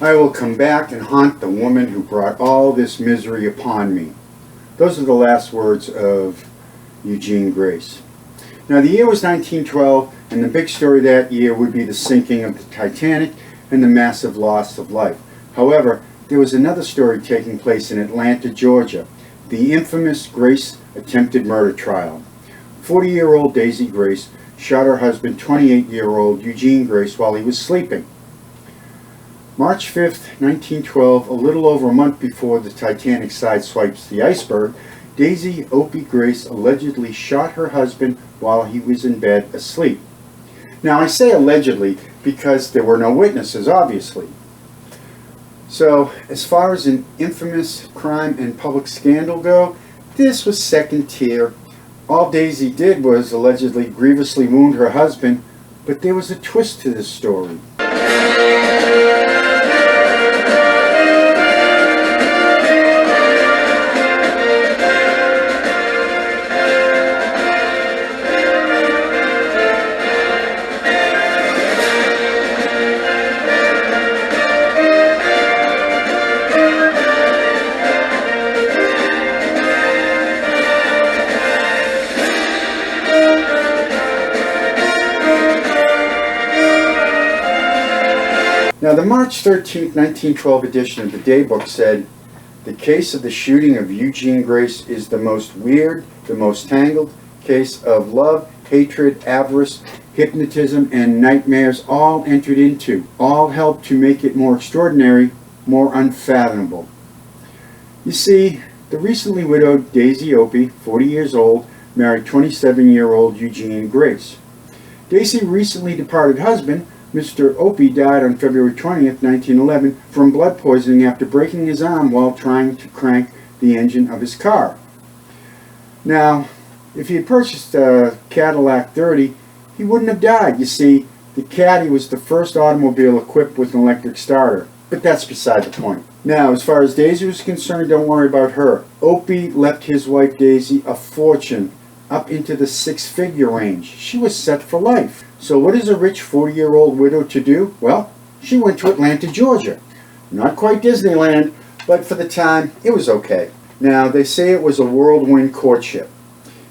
I will come back and haunt the woman who brought all this misery upon me. Those are the last words of Eugene Grace. Now, the year was 1912, and the big story that year would be the sinking of the Titanic and the massive loss of life. However, there was another story taking place in Atlanta, Georgia, the infamous Grace attempted murder trial. 40-year-old Daisy Grace shot her husband, 28-year-old Eugene Grace, while he was sleeping. March 5th, 1912, a little over a month before the Titanic sideswipes the iceberg, Daisy Opie Grace allegedly shot her husband while he was in bed asleep. Now, I say allegedly because there were no witnesses, obviously. So, as far as an infamous crime and public scandal go, this was second tier. All Daisy did was allegedly grievously wound her husband, but there was a twist to this story. Now, the March 13, 1912 edition of the Daybook said, "The case of the shooting of Eugene Grace is the most weird, the most tangled case of love, hatred, avarice, hypnotism, and nightmares all entered into. All helped to make it more extraordinary, more unfathomable." You see, the recently widowed Daisy Opie, 40 years old, married 27-year-old Eugene Grace. Daisy recently departed husband, Mr. Opie, died on February 20th, 1911, from blood poisoning after breaking his arm while trying to crank the engine of his car. Now, if he had purchased a Cadillac 30, he wouldn't have died. You see, the Caddy was the first automobile equipped with an electric starter, but that's beside the point. Now, as far as Daisy was concerned, don't worry about her. Opie left his wife Daisy a fortune up into the six-figure range. She was set for life. So what is a rich 40-year-old widow to do? Well, she went to Atlanta, Georgia. Not quite Disneyland, but for the time, it was okay. Now, they say it was a whirlwind courtship.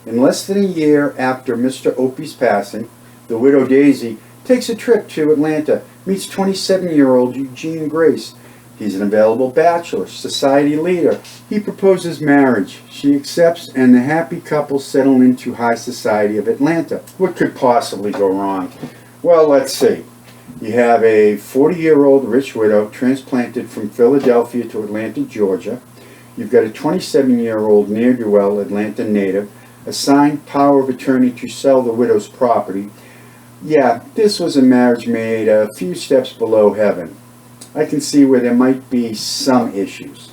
In less than a year after Mr. Opie's passing, the widow Daisy takes a trip to Atlanta, meets 27-year-old Eugene Grace. He's an available bachelor, society leader. He proposes marriage. She accepts, and the happy couple settle into high society of Atlanta. What could possibly go wrong? Well, let's see. You have a 40-year-old rich widow transplanted from Philadelphia to Atlanta, Georgia. You've got a 27-year-old ne'er-do-well Atlanta native, assigned power of attorney to sell the widow's property. Yeah, this was a marriage made a few steps below heaven. I can see where there might be some issues.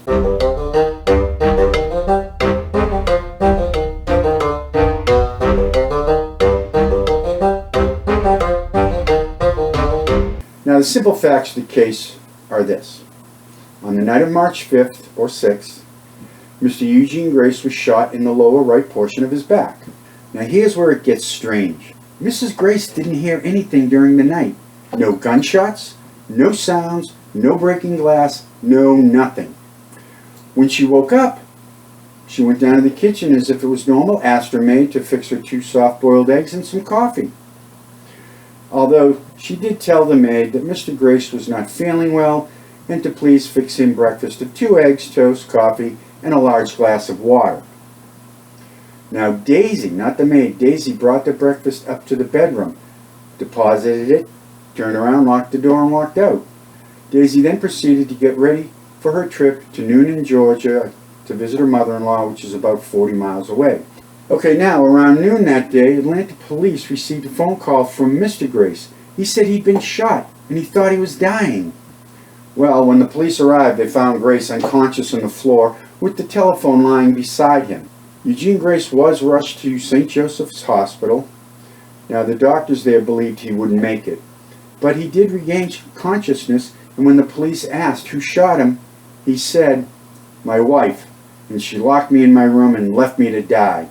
Now, the simple facts of the case are this. On the night of March 5th or 6th, Mr. Eugene Grace was shot in the lower right portion of his back. Now, here's where it gets strange. Mrs. Grace didn't hear anything during the night. No gunshots, no sounds, no breaking glass, no nothing. When she woke up, she went down to the kitchen as if it was normal, asked her maid to fix her 2 soft-boiled eggs and some coffee. Although she did tell the maid that Mr. Grace was not feeling well and to please fix him breakfast of 2 eggs, toast, coffee, and a large glass of water. Now Daisy, not the maid, Daisy brought the breakfast up to the bedroom, deposited it, turned around, locked the door, and walked out. Daisy then proceeded to get ready for her trip to Noonan, Georgia, to visit her mother-in-law, which is about 40 miles away. Okay, now, around noon that day, Atlanta police received a phone call from Mr. Grace. He said he'd been shot, and he thought he was dying. Well, when the police arrived, they found Grace unconscious on the floor with the telephone lying beside him. Eugene Grace was rushed to St. Joseph's Hospital. Now, the doctors there believed he wouldn't make it. But he did regain consciousness, and when the police asked who shot him, he said, "My wife, and she locked me in my room and left me to die."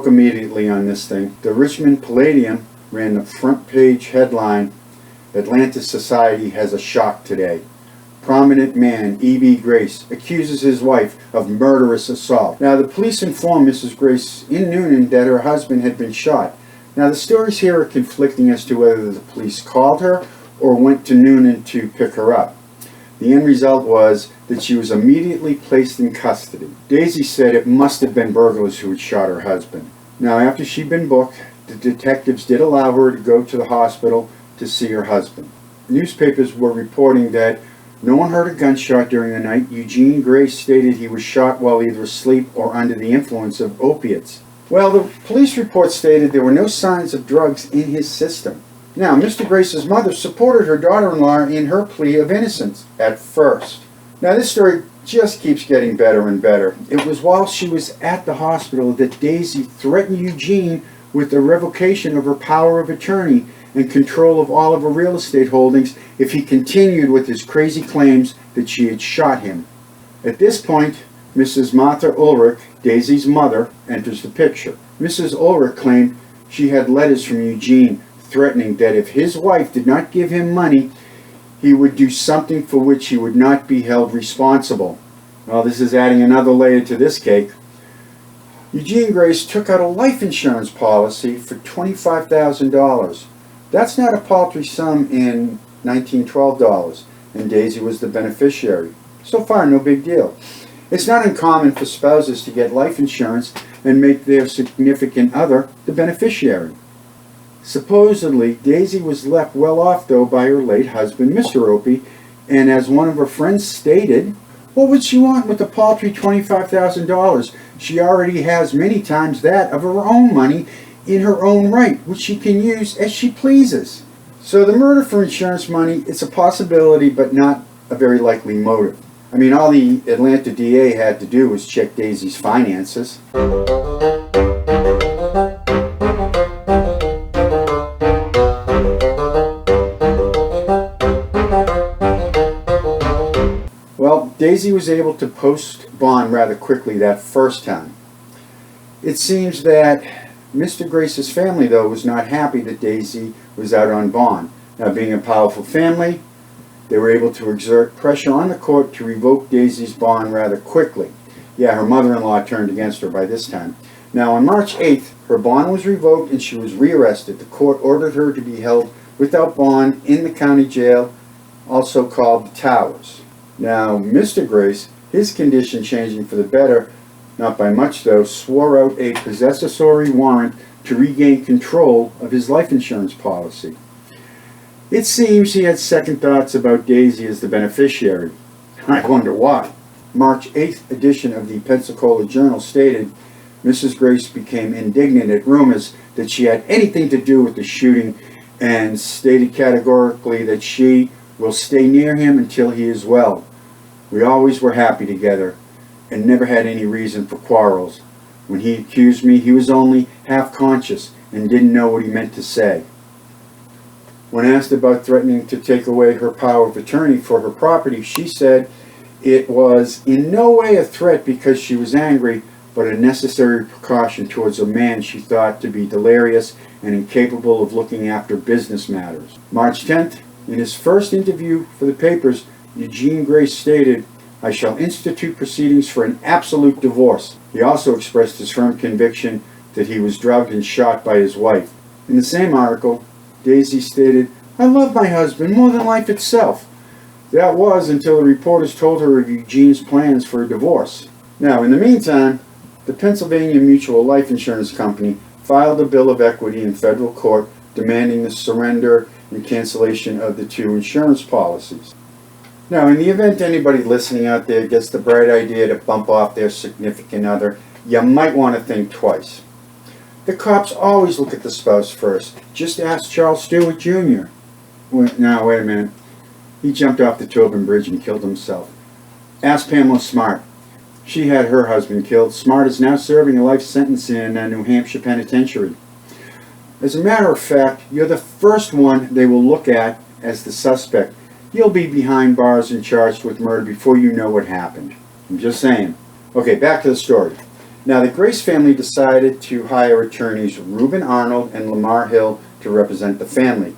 broke immediately on this thing. The Richmond Palladium ran the front page headline, "Atlanta Society has a shock today. Prominent man, E.B. Grace, accuses his wife of murderous assault." Now, the police informed Mrs. Grace in Noonan that her husband had been shot. Now, the stories here are conflicting as to whether the police called her or went to Noonan to pick her up. The end result was that she was immediately placed in custody. Daisy said it must have been burglars who had shot her husband. Now, after she'd been booked, the detectives did allow her to go to the hospital to see her husband. Newspapers were reporting that no one heard a gunshot during the night. Eugene Grace stated he was shot while either asleep or under the influence of opiates. Well, the police report stated there were no signs of drugs in his system. Now, Mr. Grace's mother supported her daughter-in-law in her plea of innocence at first. Now, this story just keeps getting better and better. It was while she was at the hospital that Daisy threatened Eugene with the revocation of her power of attorney and control of all of her real estate holdings if he continued with his crazy claims that she had shot him. At this point, Mrs. Martha Ulrich, Daisy's mother, enters the picture. Mrs. Ulrich claimed she had letters from Eugene threatening that if his wife did not give him money, he would do something for which he would not be held responsible. Well, this is adding another layer to this cake. Eugene Grace took out a life insurance policy for $25,000. That's not a paltry sum in 1912 dollars, and Daisy was the beneficiary. So far, no big deal. It's not uncommon for spouses to get life insurance and make their significant other the beneficiary. Supposedly, Daisy was left well off, though, by her late husband, Mr. Opie, and as one of her friends stated, what would she want with the paltry $25,000? She already has many times that of her own money in her own right, which she can use as she pleases. So the murder for insurance money, it's a possibility, but not a very likely motive. I mean, all the Atlanta DA had to do was check Daisy's finances. Well, Daisy was able to post bond rather quickly that first time. It seems that Mr. Grace's family, though, was not happy that Daisy was out on bond. Now, being a powerful family, they were able to exert pressure on the court to revoke Daisy's bond rather quickly. Yeah, her mother-in-law turned against her by this time. Now, on March 8th, her bond was revoked and she was rearrested. The court ordered her to be held without bond in the county jail, also called the Towers. Now, Mr. Grace, his condition changing for the better, not by much though, swore out a possessory warrant to regain control of his life insurance policy. It seems he had second thoughts about Daisy as the beneficiary. I wonder why. March 8th edition of the Pensacola Journal stated, Mrs. Grace became indignant at rumors that she had anything to do with the shooting and stated categorically that she will stay near him until he is well. We always were happy together and never had any reason for quarrels. When he accused me, he was only half conscious and didn't know what he meant to say. When asked about threatening to take away her power of attorney for her property, she said it was in no way a threat because she was angry, but a necessary precaution towards a man she thought to be delirious and incapable of looking after business matters. March 10th, in his first interview for the papers, Eugene Grace stated, I shall institute proceedings for an absolute divorce. He also expressed his firm conviction that he was drugged and shot by his wife. In the same article, Daisy stated, I love my husband more than life itself. That was until the reporters told her of Eugene's plans for a divorce. Now, in the meantime, the Pennsylvania Mutual Life Insurance Company filed a bill of equity in federal court demanding the surrender and cancellation of the two insurance policies. Now, in the event anybody listening out there gets the bright idea to bump off their significant other, you might want to think twice. The cops always look at the spouse first. Just ask Charles Stewart Jr. Now, wait a minute. He jumped off the Tobin Bridge and killed himself. Ask Pamela Smart. She had her husband killed. Smart is now serving a life sentence in a New Hampshire penitentiary. As a matter of fact, you're the first one they will look at as the suspect. You'll be behind bars and charged with murder before you know what happened. I'm just saying. Okay, back to the story. Now, the Grace family decided to hire attorneys Reuben Arnold and Lamar Hill to represent the family.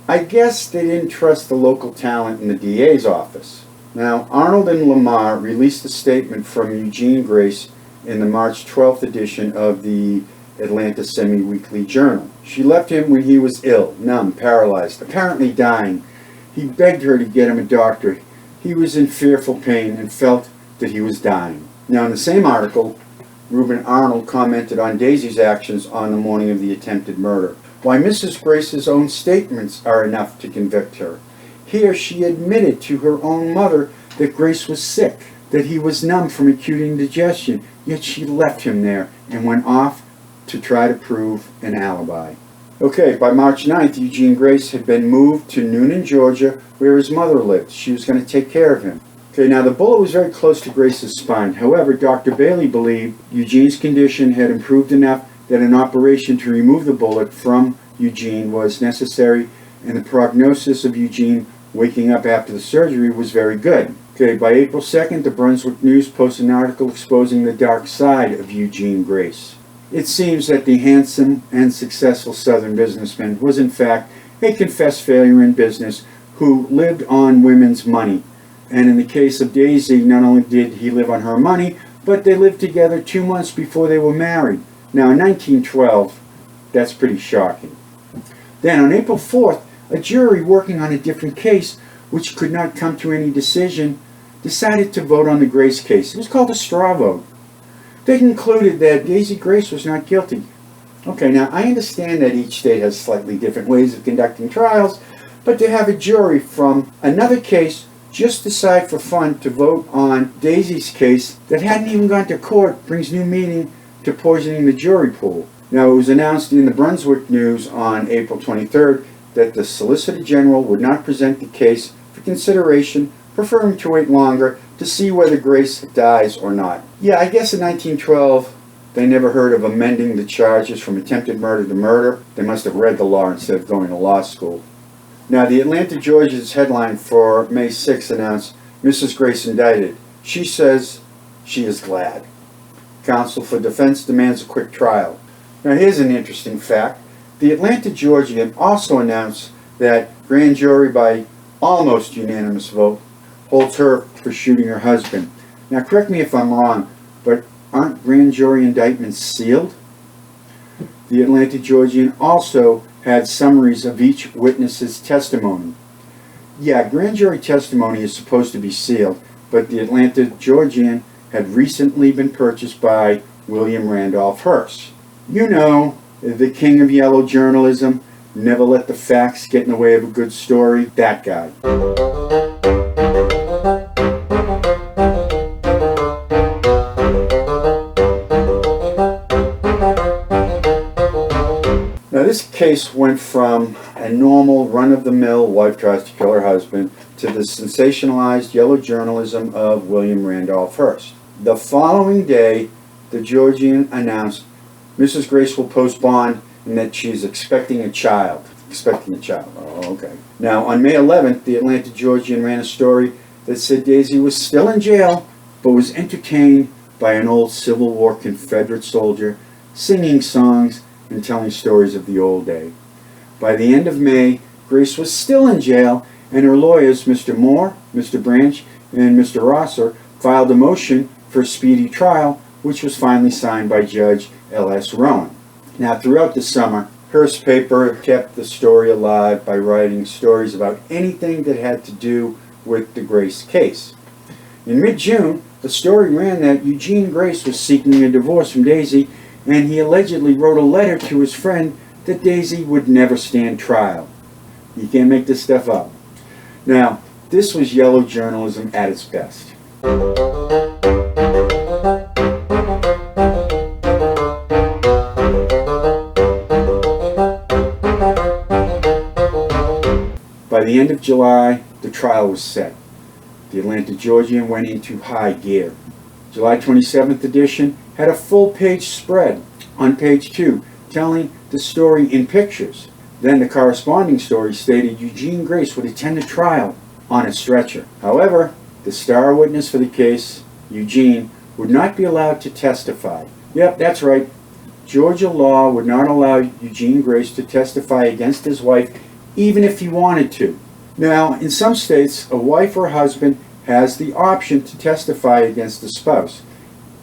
I guess they didn't trust the local talent in the DA's office. Now, Arnold and Lamar released a statement from Eugene Grace in the March 12th edition of the Atlanta Semi-Weekly Journal. She left him when he was ill, numb, paralyzed, apparently dying. He begged her to get him a doctor. He was in fearful pain and felt that he was dying. Now, in the same article, Reuben Arnold commented on Daisy's actions on the morning of the attempted murder. Why, Mrs. Grace's own statements are enough to convict her. Here she admitted to her own mother that Grace was sick, that he was numb from acute indigestion, yet she left him there and went off to try to prove an alibi. Okay, by March 9th, Eugene Grace had been moved to Noonan, Georgia, where his mother lived. She was going to take care of him. Okay, now the bullet was very close to Grace's spine. However, Dr. Bailey believed Eugene's condition had improved enough that an operation to remove the bullet from Eugene was necessary, and the prognosis of Eugene waking up after the surgery was very good. Okay, by April 2nd, the Brunswick News posted an article exposing the dark side of Eugene Grace. It seems that the handsome and successful Southern businessman was in fact a confessed failure in business who lived on women's money. And in the case of Daisy, not only did he live on her money, but they lived together 2 months before they were married. Now, in 1912, that's pretty shocking. Then, on April 4th, a jury working on a different case, which could not come to any decision, decided to vote on the Grace case. It was called a straw vote. They concluded that Daisy Grace was not guilty. Okay, now I understand that each state has slightly different ways of conducting trials, but to have a jury from another case just decide for fun to vote on Daisy's case that hadn't even gone to court brings new meaning to poisoning the jury pool. Now, it was announced in the Brunswick News on April 23rd that the Solicitor General would not present the case for consideration, preferring to wait longer to see whether Grace dies or not. Yeah, I guess in 1912 they never heard of amending the charges from attempted murder to murder. They must have read the law instead of going to law school. Now, the Atlanta Georgia's headline for May 6 announced, Mrs. Grace indicted. She says she is glad. Counsel for defense demands a quick trial. Now, here's an interesting fact. The Atlanta Georgian also announced that grand jury by almost unanimous vote holds her for shooting her husband. Now, correct me if I'm wrong, but aren't grand jury indictments sealed? The Atlanta Georgian also had summaries of each witness's testimony. Yeah, grand jury testimony is supposed to be sealed, but the Atlanta Georgian had recently been purchased by William Randolph Hearst. You know, the king of yellow journalism, never let the facts get in the way of a good story, that guy. Now, this case went from a normal run-of-the-mill wife tries to kill her husband to the sensationalized yellow journalism of William Randolph Hearst. The following day, the Georgian announced Mrs. Grace will post bond and that she is expecting a child. Expecting a child. Oh, okay. Now, on May 11th, the Atlanta Georgian ran a story that said Daisy was still in jail, but was entertained by an old Civil War Confederate soldier, singing songs and telling stories of the old day. By the end of May, Grace was still in jail, and her lawyers, Mr. Moore, Mr. Branch, and Mr. Rosser, filed a motion for a speedy trial, which was finally signed by Judge L.S. Rowan. Now, throughout the summer, Hearst paper kept the story alive by writing stories about anything that had to do with the Grace case. In mid-June, the story ran that Eugene Grace was seeking a divorce from Daisy, and he allegedly wrote a letter to his friend that Daisy would never stand trial. You can't make this stuff up. Now, this was yellow journalism at its best. By the end of July, the trial was set. The Atlanta Georgian went into high gear. July 27th edition had a full-page spread on page 2 telling the story in pictures. Then the corresponding story stated Eugene Grace would attend a trial on a stretcher. However, the star witness for the case, Eugene, would not be allowed to testify. Yep, that's right. Georgia law would not allow Eugene Grace to testify against his wife even if he wanted to. Now, in some states, a wife or husband has the option to testify against the spouse.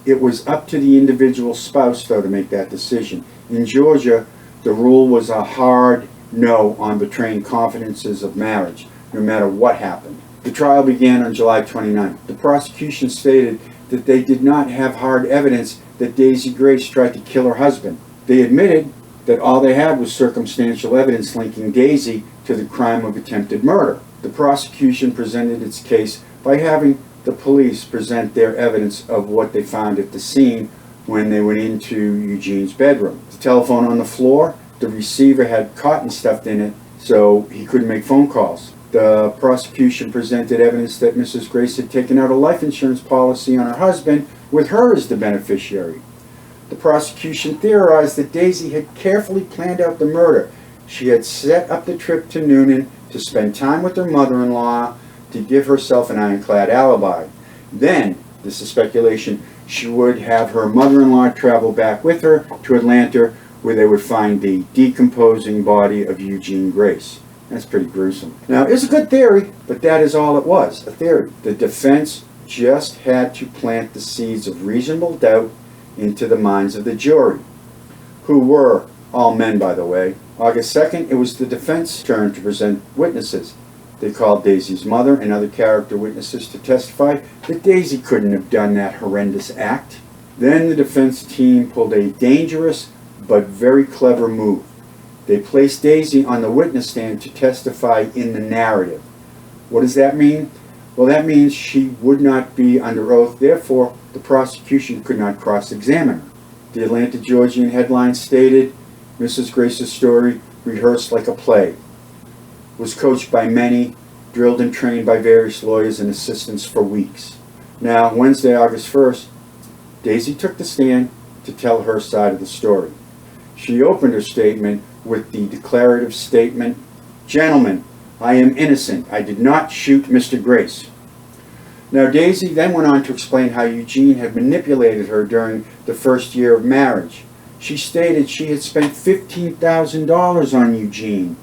It was up to the individual spouse, though, to make that decision. In Georgia, the rule was a hard no on betraying confidences of marriage, no matter what happened. The trial began on July 29th. The prosecution stated that they did not have hard evidence that Daisy Grace tried to kill her husband. They admitted that all they had was circumstantial evidence linking Daisy to the crime of attempted murder. The prosecution presented its case by having the police present their evidence of what they found at the scene when they went into Eugene's bedroom. The telephone on the floor, the receiver had cotton stuffed in it, so he couldn't make phone calls. The prosecution presented evidence that Mrs. Grace had taken out a life insurance policy on her husband with her as the beneficiary. The prosecution theorized that Daisy had carefully planned out the murder. She had set up the trip to Noonan to spend time with her mother-in-law to give herself an ironclad alibi. Then, this is speculation, she would have her mother-in-law travel back with her to Atlanta, where they would find the decomposing body of Eugene Grace. That's pretty gruesome. Now, it's a good theory, but that is all it was, a theory. The defense just had to plant the seeds of reasonable doubt into the minds of the jury, who were all men, by the way. August 2nd, it was the defense turn to present witnesses. They called Daisy's mother and other character witnesses to testify that Daisy couldn't have done that horrendous act. Then the defense team pulled a dangerous but very clever move. They placed Daisy on the witness stand to testify in the narrative. What does that mean? Well, that means she would not be under oath, therefore the prosecution could not cross-examine her. The Atlanta Georgian headline stated, Mrs. Grace's story rehearsed like a play, was coached by many, drilled and trained by various lawyers and assistants for weeks. Now, Wednesday, August 1st, Daisy took the stand to tell her side of the story. She opened her statement with the declarative statement, Gentlemen, I am innocent. I did not shoot Mr. Grace. Now, Daisy then went on to explain how Eugene had manipulated her during the first year of marriage. She stated she had spent $15,000 on Eugene.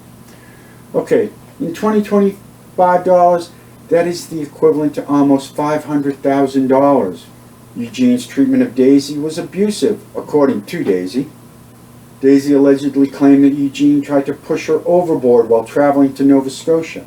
Okay, in $25, that is the equivalent to almost $500,000. Eugene's treatment of Daisy was abusive, according to Daisy. Daisy allegedly claimed that Eugene tried to push her overboard while traveling to Nova Scotia.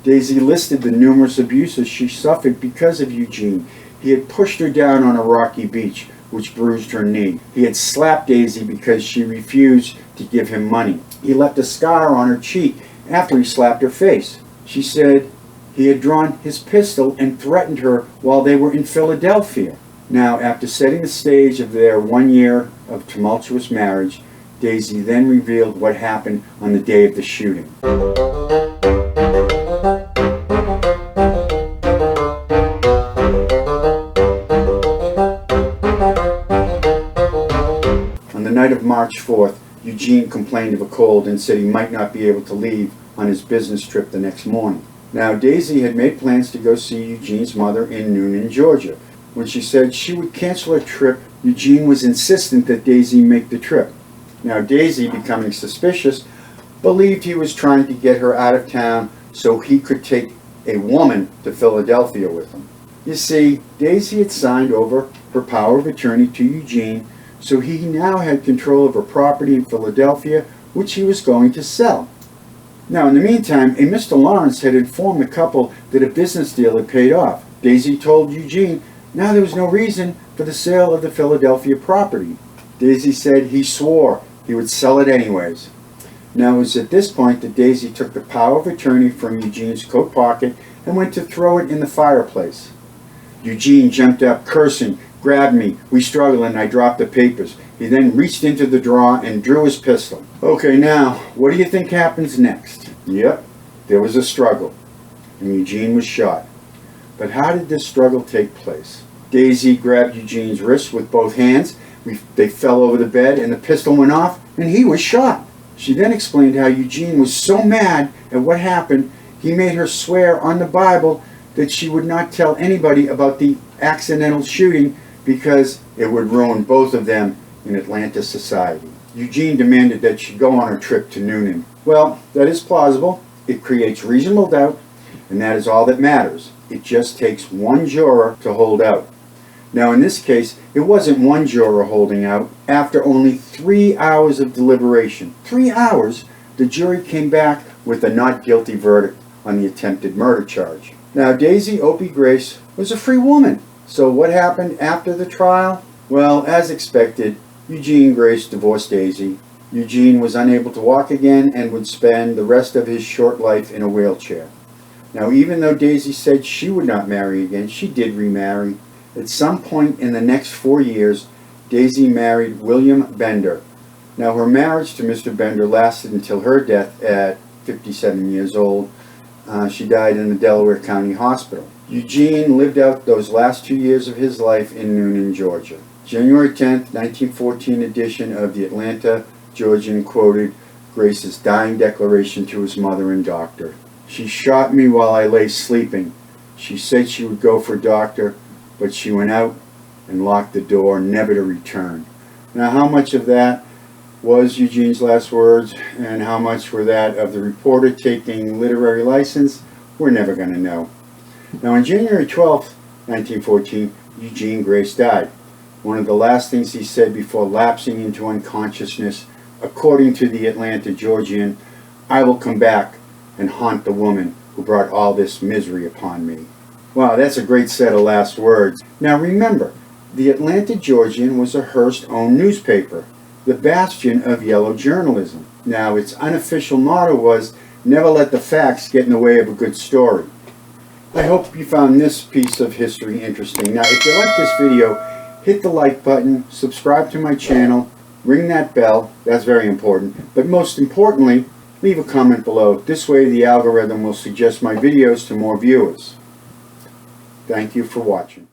Daisy listed the numerous abuses she suffered because of Eugene. He had pushed her down on a rocky beach, which bruised her knee. He had slapped Daisy because she refused to give him money. He left a scar on her cheek after he slapped her face. She said he had drawn his pistol and threatened her while they were in Philadelphia. Now, after setting the stage of their 1 year of tumultuous marriage, Daisy then revealed what happened on the day of the shooting. On the night of March 4th, Eugene complained of a cold and said he might not be able to leave on his business trip the next morning. Now, Daisy had made plans to go see Eugene's mother in Noonan, Georgia. When she said she would cancel her trip, Eugene was insistent that Daisy make the trip. Now, Daisy, becoming suspicious, believed he was trying to get her out of town so he could take a woman to Philadelphia with him. You see, Daisy had signed over her power of attorney to Eugene, so he now had control of her property in Philadelphia, which he was going to sell. Now, in the meantime, a Mr. Lawrence had informed the couple that a business deal had paid off. Daisy told Eugene now there was no reason for the sale of the Philadelphia property. Daisy said he swore he would sell it anyways. Now, it was at this point that Daisy took the power of attorney from Eugene's coat pocket and went to throw it in the fireplace. Eugene jumped up, cursing, grabbed me. We struggled and I dropped the papers. He then reached into the drawer and drew his pistol. Okay, now, what do you think happens next? Yep, there was a struggle, and Eugene was shot. But how did this struggle take place? Daisy grabbed Eugene's wrist with both hands. They fell over the bed and the pistol went off and he was shot. She then explained how Eugene was so mad at what happened, he made her swear on the Bible that she would not tell anybody about the accidental shooting because it would ruin both of them in Atlanta society. Eugene demanded that she go on her trip to Noonan. Well, that is plausible. It creates reasonable doubt, and that is all that matters. It just takes one juror to hold out. Now, in this case, it wasn't one juror holding out. After only 3 hours of deliberation, 3 hours, the jury came back with a not guilty verdict on the attempted murder charge. Now, Daisy Opie Grace was a free woman. So what happened after the trial? Well, as expected, Eugene Grace divorced Daisy. Eugene was unable to walk again and would spend the rest of his short life in a wheelchair. Now, even though Daisy said she would not marry again, she did remarry. At some point in the next 4 years, Daisy married William Bender. Now, her marriage to Mr. Bender lasted until her death at 57 years old. She died in the Delaware County Hospital. Eugene lived out those last 2 years of his life in Noonan, Georgia. January 10th, 1914 edition of the Atlanta Georgian quoted Grace's dying declaration to his mother and doctor. "She shot me while I lay sleeping. She said she would go for a doctor, but she went out and locked the door, never to return." Now, how much of that was Eugene's last words and how much were that of the reporter taking literary license, we're never going to know. Now, on January 12th, 1914, Eugene Grace died. One of the last things he said before lapsing into unconsciousness, according to the Atlanta Georgian, "I will come back and haunt the woman who brought all this misery upon me." Wow, that's a great set of last words. Now remember, the Atlanta Georgian was a Hearst-owned newspaper, the bastion of yellow journalism. Now, its unofficial motto was, "Never let the facts get in the way of a good story." I hope you found this piece of history interesting. Now, if you like this video, hit the like button, subscribe to my channel, ring that bell, that's very important, but most importantly, leave a comment below. This way the algorithm will suggest my videos to more viewers. Thank you for watching.